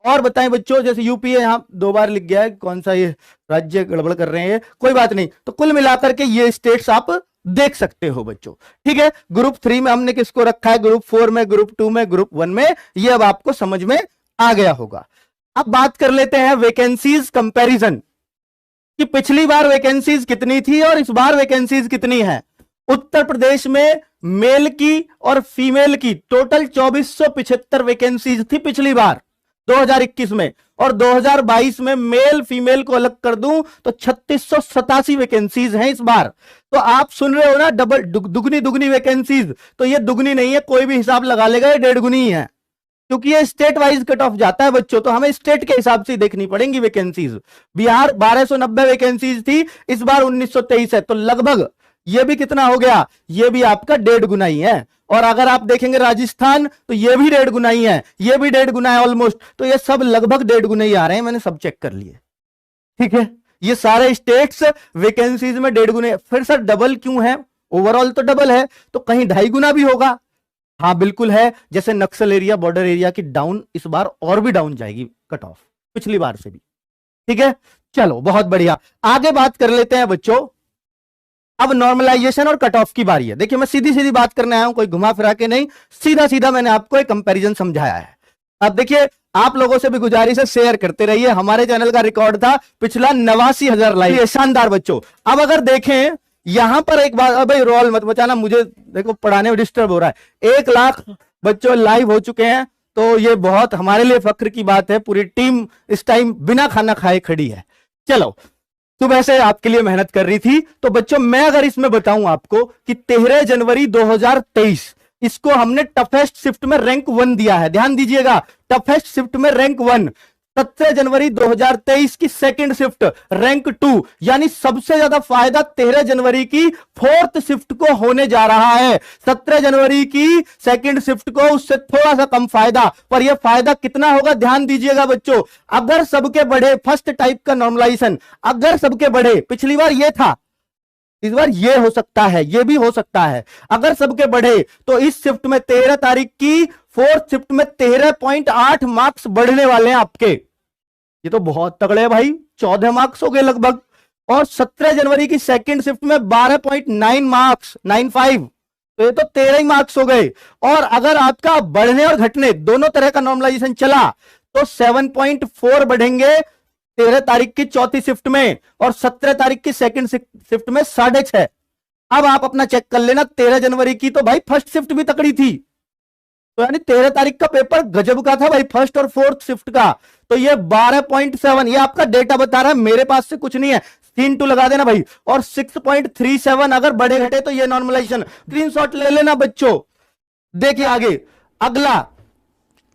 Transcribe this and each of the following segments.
और बताएं बच्चों, जैसे यूपी है, यहाँ 2 बार लिख गया है, कौन सा ये राज्य गड़बड़ कर रहे हैं, कोई बात नहीं। तो कुल मिलाकर के ये स्टेट्स आप देख सकते हो बच्चों। ठीक है, ग्रुप 3 में हमने किसको रखा है, ग्रुप 4 में, ग्रुप 2 में, ग्रुप 1 में, ये अब आपको समझ में आ गया होगा। अब बात कर लेते हैं वैकेंसीज कंपैरिजन, कि पिछली बार वैकेंसीज कितनी थी और इस बार वैकेंसीज कितनी है। उत्तर प्रदेश में मेल की और फीमेल की टोटल 2475 वैकेंसीज थी पिछली बार 2021 में, और 2022 में मेल फीमेल को अलग कर दूं तो 3687 वैकेंसीज हैं इस बार। तो आप सुन रहे हो ना, डबल दुगनी दुगनी वैकेंसीज, तो ये दुगनी नहीं है, कोई भी हिसाब लगा लेगा, ये 1.5 गुनी ही है, क्योंकि ये स्टेट वाइज कट ऑफ जाता है बच्चों, तो हमें स्टेट के हिसाब से देखनी पड़ेंगी वैकेंसीज। बिहार 1290 वैकेंसीज थी, इस बार 1923 है, तो लगभग ये भी कितना हो गया, ये भी आपका 1.5 गुना ही है। और अगर आप देखेंगे राजस्थान, तो ये भी 1.5 गुना ही है, ये भी 1.5 गुना है ऑलमोस्ट, तो ये सब लगभग 1.5 गुना ही आ रहे हैं, मैंने सब चेक कर लिए। ठीक है, ये सारे स्टेट्स वैकेंसीज में 1.5 गुने। फिर सर डबल क्यों है, ओवरऑल तो डबल है, तो कहीं 2.5 गुना भी होगा। हाँ बिल्कुल है, जैसे नक्सल एरिया, बॉर्डर एरिया की डाउन इस बार और भी डाउन जाएगी कट ऑफ पिछली बार से भी। ठीक है, चलो बहुत बढ़िया, आगे बात कर लेते हैं बच्चों। अब नॉर्मलाइजेशन और कट ऑफ की बारी है। देखिए मैं सीधी सीधी बात करने आया हूं, कोई घुमा फिरा के नहीं, सीधा सीधा मैंने आपको एक कंपैरिजन समझाया है। अब देखिए, आप लोगों से भी गुजारिश है, शेयर करते रहिए। हमारे चैनल का रिकॉर्ड था पिछला 89,000 लाइक, शानदार बच्चों। अब अगर देखें यहां पर एक बात, भाई रोल मत बचाना, मुझे देखो पढ़ाने में डिस्टर्ब हो रहा है। 1 लाख बच्चों लाइव हो चुके हैं, तो ये बहुत हमारे लिए फक्र की बात है। पूरी टीम इस टाइम बिना खाना खाए खड़ी है। चलो, सुबह से आपके लिए मेहनत कर रही थी। तो बच्चों मैं अगर इसमें बताऊं आपको कि 13 जनवरी 2023 इसको हमने टफेस्ट शिफ्ट में रैंक 1 दिया है, ध्यान दीजिएगा, टफेस्ट शिफ्ट में रैंक 1। 17 जनवरी 2023 की सेकंड शिफ्ट रैंक 2, यानी सबसे ज्यादा फायदा 13 जनवरी की 4th शिफ्ट को होने जा रहा है। 17 जनवरी की सेकंड शिफ्ट को उससे थोड़ा सा कम फायदा, पर यह फायदा कितना होगा ध्यान दीजिएगा बच्चों। अगर सबके बढ़े, फर्स्ट टाइप का नॉर्मलाइजेशन अगर सबके बढ़े, पिछली बार यह था, इस बार ये हो सकता है, ये भी हो सकता है। अगर सबके बढ़े तो इस शिफ्ट में 13 तारीख की 4th शिफ्ट में 13.8 मार्क्स बढ़ने वाले हैं आपके। ये तो बहुत तगड़े है भाई, 14 मार्क्स हो गए लगभग। और 17 जनवरी की सेकंड शिफ्ट में 12.9 मार्क्स, 95, तो ये तो 13 ही मार्क्स हो गए। और अगर आपका बढ़ने और घटने दोनों तरह का नॉर्मलाइजेशन चला तो 7.4 बढ़ेंगे 13 तारीख की चौथी शिफ्ट में, और 17 तारीख की सेकंड शिफ्ट में 6.5। अब आप अपना चेक कर लेना, 13 जनवरी की तो भाई फर्स्ट शिफ्ट भी तकड़ी थी, तो यानी 13 तारीख का पेपर गजब का था भाई, फर्स्ट और 4th शिफ्ट का। तो ये 12.7, ये आपका डेटा बता रहा है, मेरे पास से कुछ नहीं है, 3 लगा देना भाई। और 6.37 अगर बढ़े घटे तो ये नॉर्मलाइजेशन, स्क्रीनशॉट ले लेना बच्चों। देखिए आगे अगला,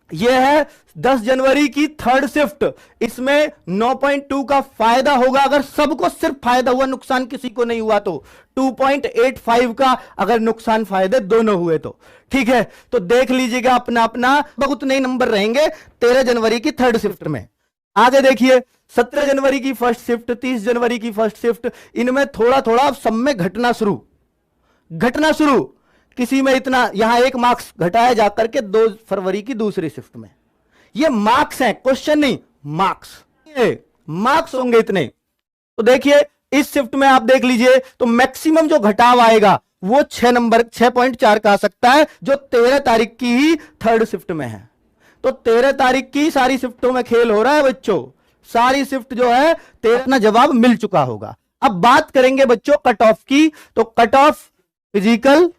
यह है 10 जनवरी की 3rd शिफ्ट, इसमें 9.2 का फायदा होगा अगर सबको सिर्फ फायदा हुआ, नुकसान किसी को नहीं हुआ तो। 2.85 का अगर नुकसान फायदे दोनों हुए तो। ठीक है, तो देख लीजिएगा अपना अपना, बहुत नए नंबर रहेंगे 13 जनवरी की 3rd शिफ्ट में। आगे देखिए 17 जनवरी की फर्स्ट शिफ्ट, 30 जनवरी की फर्स्ट शिफ्ट, इनमें थोड़ा थोड़ा सब में घटना शुरू। किसी में इतना, यहां 1 मार्क्स घटाया जाकर के 2 फरवरी की दूसरी शिफ्ट में। ये मार्क्स हैं, क्वेश्चन नहीं, मार्क्स होंगे इतने। तो देखिए इस शिफ्ट में आप देख लीजिए, तो मैक्सिमम जो घटाव आएगा वो 6.4 का आ सकता है, जो 13 तारीख की ही 3rd शिफ्ट में है। तो 13 तारीख की सारी शिफ्टों में खेल हो रहा है बच्चों, सारी शिफ्ट जो है 13 ना जवाब मिल चुका होगा। अब बात करेंगे बच्चों कट ऑफ की, तो कट ऑफ फिजिकल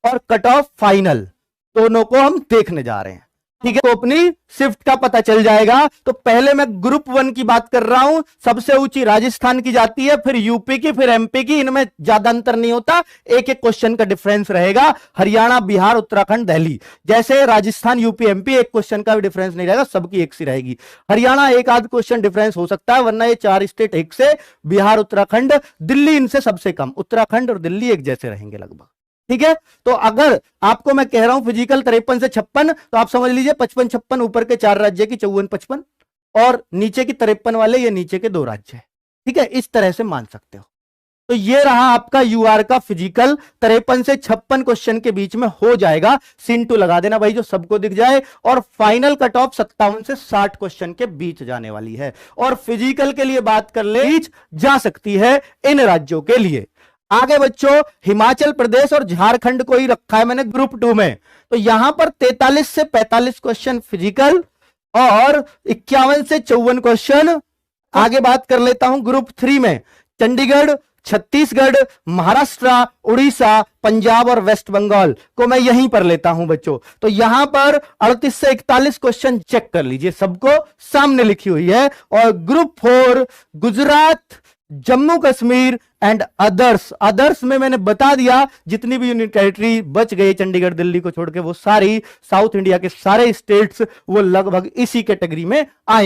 और कट ऑफ फाइनल दोनों को हम देखने जा रहे हैं। ठीक है, तो अपनी शिफ्ट का पता चल जाएगा। तो पहले मैं ग्रुप 1 की बात कर रहा हूं, सबसे ऊंची राजस्थान की जाती है, फिर यूपी की, फिर एमपी की, इनमें ज्यादा अंतर नहीं होता, एक एक क्वेश्चन का डिफरेंस रहेगा। हरियाणा, बिहार, उत्तराखंड, दिल्ली, जैसे राजस्थान, यूपी, एमपी एक क्वेश्चन का भी डिफरेंस नहीं रहेगा, सबकी एक सी रहेगी। हरियाणा एक आध क्वेश्चन डिफरेंस हो सकता है, वरना ये 4 स्टेट एक से, बिहार, उत्तराखंड, दिल्ली इनसे सबसे कम, उत्तराखंड और दिल्ली एक जैसे रहेंगे लगभग। ठीक है, तो अगर आपको मैं कह रहा हूं फिजिकल 53 से 56, तो आप समझ लीजिए 55-56 ऊपर के 4 राज्य की 54-55, और नीचे की 53 वाले ये नीचे के 2 राज्य है। ठीक है, इस तरह से मान सकते हो। तो ये रहा आपका यूआर का फिजिकल 53 से 56 क्वेश्चन के बीच में हो जाएगा। सीन 2 लगा देना भाई जो सबको दिख जाए। और फाइनल कट ऑफ 57 से 60 क्वेश्चन के बीच जाने वाली है। और फिजिकल के लिए बात कर ले जा सकती है इन राज्यों के लिए। आगे बच्चों हिमाचल प्रदेश और झारखंड को ही रखा है मैंने ग्रुप 2 में। तो यहां पर 43 से 45 क्वेश्चन फिजिकल और 51 से 54 क्वेश्चन। आगे बात कर लेता हूं ग्रुप 3 में चंडीगढ़, छत्तीसगढ़, महाराष्ट्र, उड़ीसा, पंजाब और वेस्ट बंगाल को मैं यहीं पर लेता हूं बच्चों। तो यहां पर 38 से 41 क्वेश्चन चेक कर लीजिए, सबको सामने लिखी हुई है। और group 4 Gujarat, Jammu Kashmir and others में मैंने बता दिया जितनी भी यूनियन टेरिटरी बच गई चंडीगढ़ दिल्ली को छोड़ के वो सारी साउथ इंडिया के सारे स्टेट्स वो लगभग इसी कैटेगरी में आएंगे।